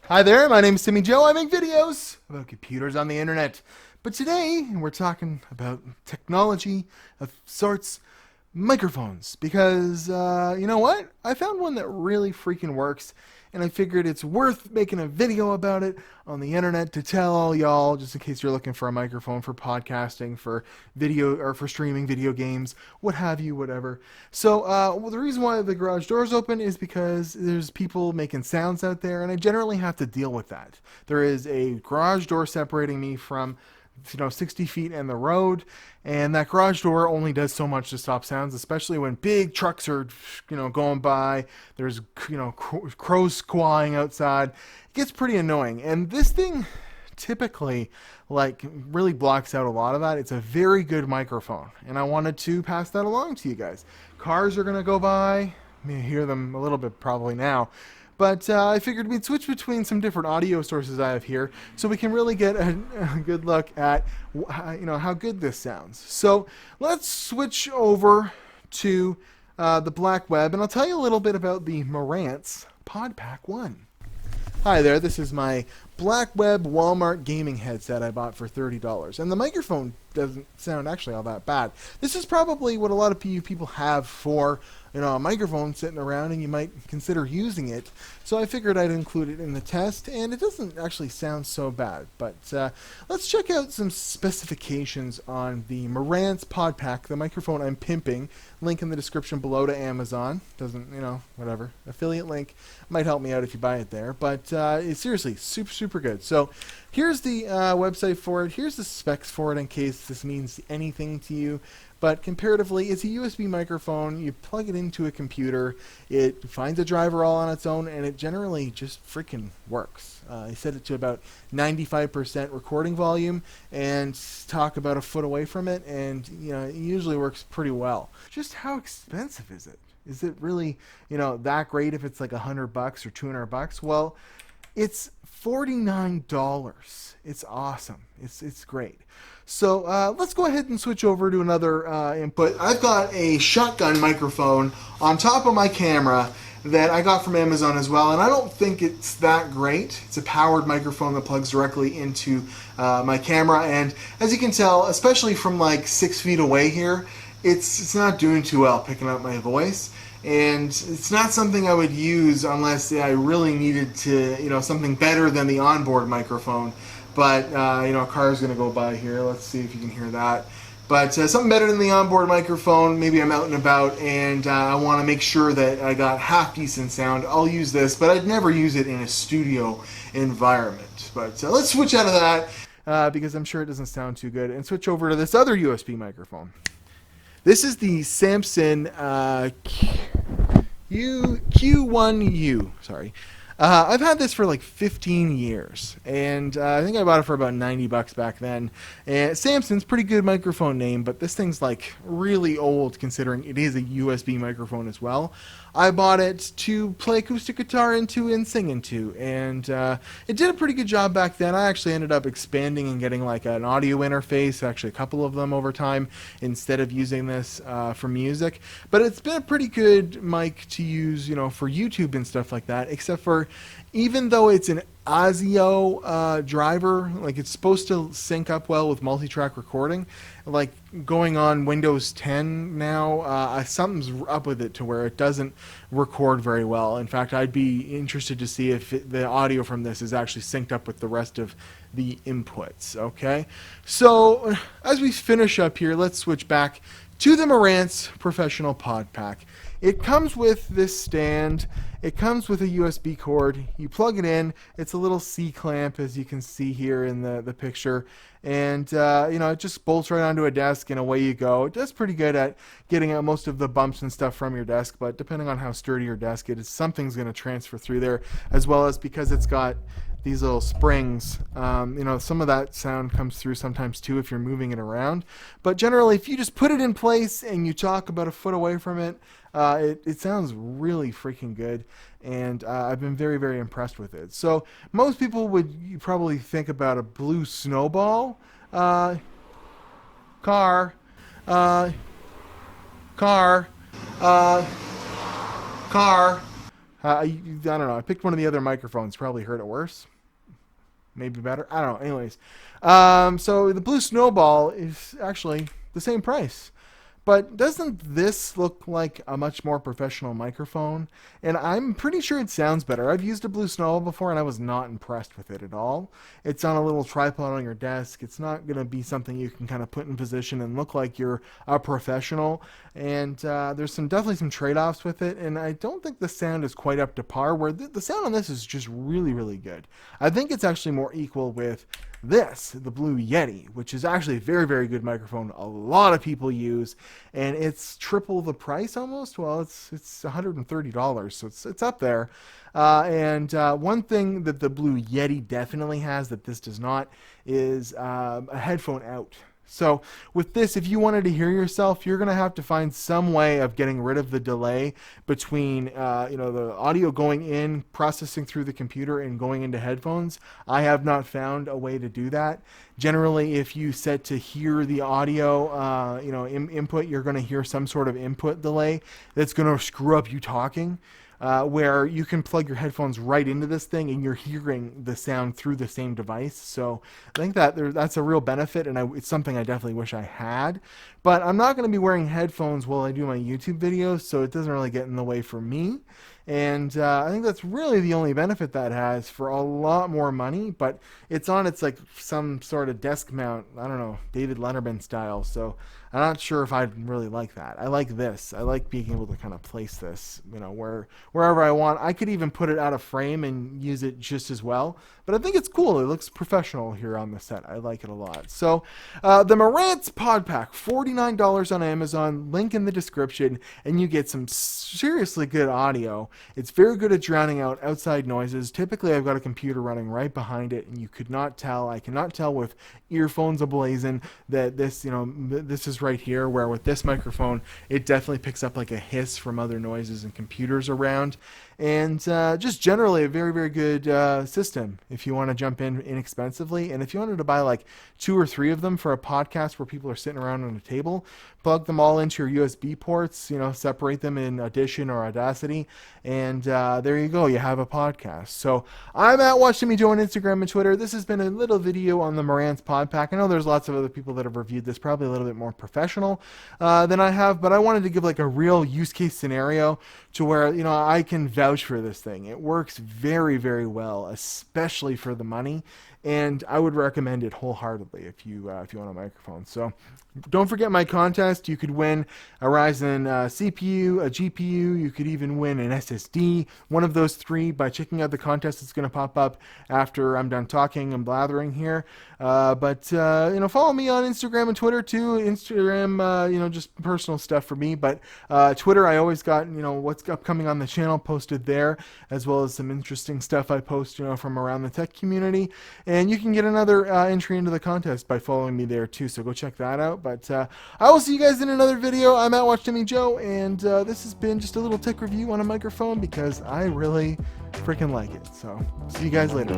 Hi there, my name is Timmy Joe. I make videos about computers on the internet. But today, we're talking about technology of sorts, microphones. Because, you know what? I found one that really freaking works, and I figured it's worth making a video about it on the internet to tell all y'all, just in case you're looking for a microphone for podcasting, for video, or for streaming video games, what have you, whatever. So, well, the reason why the garage door is open is because there's people making sounds out there, and I generally have to deal with that. There is a garage door separating me from 60 feet and the road, and that garage door only does so much to stop sounds, especially when big trucks are going by. There's crows squawing outside. It gets pretty annoying, and this thing typically really blocks out a lot of that. It's a very good microphone, and I wanted to pass that along to you guys. Cars are gonna go by. You may hear them a little bit probably now. But I figured we'd switch between some different audio sources I have here so we can really get a good look at how good this sounds. So let's switch over to the black web, and I'll tell you a little bit about the Marantz Podpack 1. Hi there, this is my black web Walmart gaming headset I bought for $30. And the microphone doesn't sound actually all that bad. This is probably what a lot of you people have for a microphone sitting around, and you might consider using it. So I figured I'd include it in the test, and it doesn't actually sound so bad. But let's check out some specifications on the Marantz Podpack, the microphone I'm pimping. Link in the description below to Amazon. Doesn't, whatever. Affiliate link might help me out if you buy it there. But it's seriously super good. So here's the website for it. Here's the specs for it in case this means anything to you. But comparatively, it's a USB microphone. You plug it into a computer, it finds a driver all on its own, and it generally just freaking works. I set it to about 95% recording volume and talk about a foot away from it, and it usually works pretty well. Just how expensive is it? Is it really that great if it's like $100 or $200? Well, it's $49. It's awesome. It's great. So let's go ahead and switch over to another input. I've got a shotgun microphone on top of my camera that I got from Amazon as well, and I don't think it's that great. It's a powered microphone that plugs directly into my camera, and as you can tell, especially from like 6 feet away here, it's not doing too well picking up my voice. And it's not something I would use unless I really needed to, something better than the onboard microphone. But, a car is going to go by here. Let's see if you can hear that. But something better than the onboard microphone. Maybe I'm out and about and I want to make sure that I got half decent sound. I'll use this, but I'd never use it in a studio environment. But let's switch out of that because I'm sure it doesn't sound too good, and switch over to this other USB microphone. This is the Samson Q1U. Sorry. I've had this for like 15 years, and I think I bought it for about $90 back then. And Samson's pretty good microphone name, but this thing's like really old considering it is a USB microphone as well. I bought it to play acoustic guitar into and sing into, and it did a pretty good job back then. I actually ended up expanding and getting like an audio interface, actually a couple of them over time, instead of using this for music. But it's been a pretty good mic to use, for YouTube and stuff like that, except for even though it's an ASIO driver, like it's supposed to sync up well with multi-track recording, like going on Windows 10 now, something's up with it to where it doesn't record very well. In fact, I'd be interested to see if the audio from this is actually synced up with the rest of the inputs, okay? So as we finish up here, let's switch back to the Marantz Professional Podpack. It comes with this stand. It comes with a USB cord. You plug it in. It's a little C-clamp, as you can see here in the picture. And, it just bolts right onto a desk, and away you go. It does pretty good at getting out most of the bumps and stuff from your desk, but depending on how sturdy your desk is, something's going to transfer through there, as well as because it's got these little springs. Some of that sound comes through sometimes too if you're moving it around. But generally, if you just put it in place and you talk about a foot away from it, it sounds really freaking good, and I've been very impressed with it. So most people would probably think about a blue snowball, car, car, I don't know. I picked one of the other microphones. Probably heard it worse. Maybe better. I don't know. Anyways, so the Blue Snowball is actually the same price. But doesn't this look like a much more professional microphone? And I'm pretty sure it sounds better. I've used a Blue Snowball before and I was not impressed with it at all. It's on a little tripod on your desk. It's not going to be something you can kind of put in position and look like you're a professional. And there's definitely some trade-offs with it. And I don't think the sound is quite up to par, where the sound on this is just really, really good. I think it's actually more equal with this, the Blue Yeti, which is actually a very, very good microphone. A lot of people use, and it's triple the price almost. Well, it's $130, so it's up there. And one thing that the Blue Yeti definitely has that this does not is a headphone out. So with this, if you wanted to hear yourself, you're going to have to find some way of getting rid of the delay between the audio going in, processing through the computer, and going into headphones. I have not found a way to do that. Generally, if you set to hear the audio input, you're going to hear some sort of input delay that's going to screw up you talking. Where you can plug your headphones right into this thing and you're hearing the sound through the same device. So I think that's a real benefit, and it's something I definitely wish I had. But I'm not going to be wearing headphones while I do my YouTube videos, so it doesn't really get in the way for me. And I think that's really the only benefit that has for a lot more money. But it's like some sort of desk mount, I don't know, David Letterman style. So I'm not sure if I'd really like that. I like this. I like being able to kind of place this, wherever I want. I could even put it out of frame and use it just as well. But I think it's cool. It looks professional here on the set. I like it a lot. So the Marantz Podpack, $49 on Amazon. Link in the description, and you get some seriously good audio. It's very good at drowning out outside noises. Typically, I've got a computer running right behind it, and you could not tell. I cannot tell with earphones ablazing that this is right here, where with this microphone, it definitely picks up like a hiss from other noises and computers around. And just generally a very, very good system if you want to jump in inexpensively. And if you wanted to buy like 2 or 3 of them for a podcast where people are sitting around on a table, plug them all into your USB ports, separate them in Audition or Audacity, and there you go, you have a podcast. So I'm at Watch Timmy Joe on Instagram and Twitter. This has been a little video on the Marantz Podpack. I know there's lots of other people that have reviewed this, probably a little bit more professional than I have, but I wanted to give like a real use case scenario to where I can vouch for this thing. It works very, very well, especially for the money, and I would recommend it wholeheartedly if you want a microphone. So don't forget my contest. You could win a Ryzen CPU, a GPU. You could even win an SSD. One of those 3 by checking out the contest. It's going to pop up after I'm done talking and blathering here. But follow me on Instagram and Twitter too. Instagram, just personal stuff for me. But Twitter, I always got what's upcoming on the channel posted there, as well as some interesting stuff I post from around the tech community. And you can get another entry into the contest by following me there too. So go check that out. But I will see you guys in another video. I'm at Watch Timmy Joe, and this has been just a little tech review on a microphone because I really freaking like it. So see you guys later.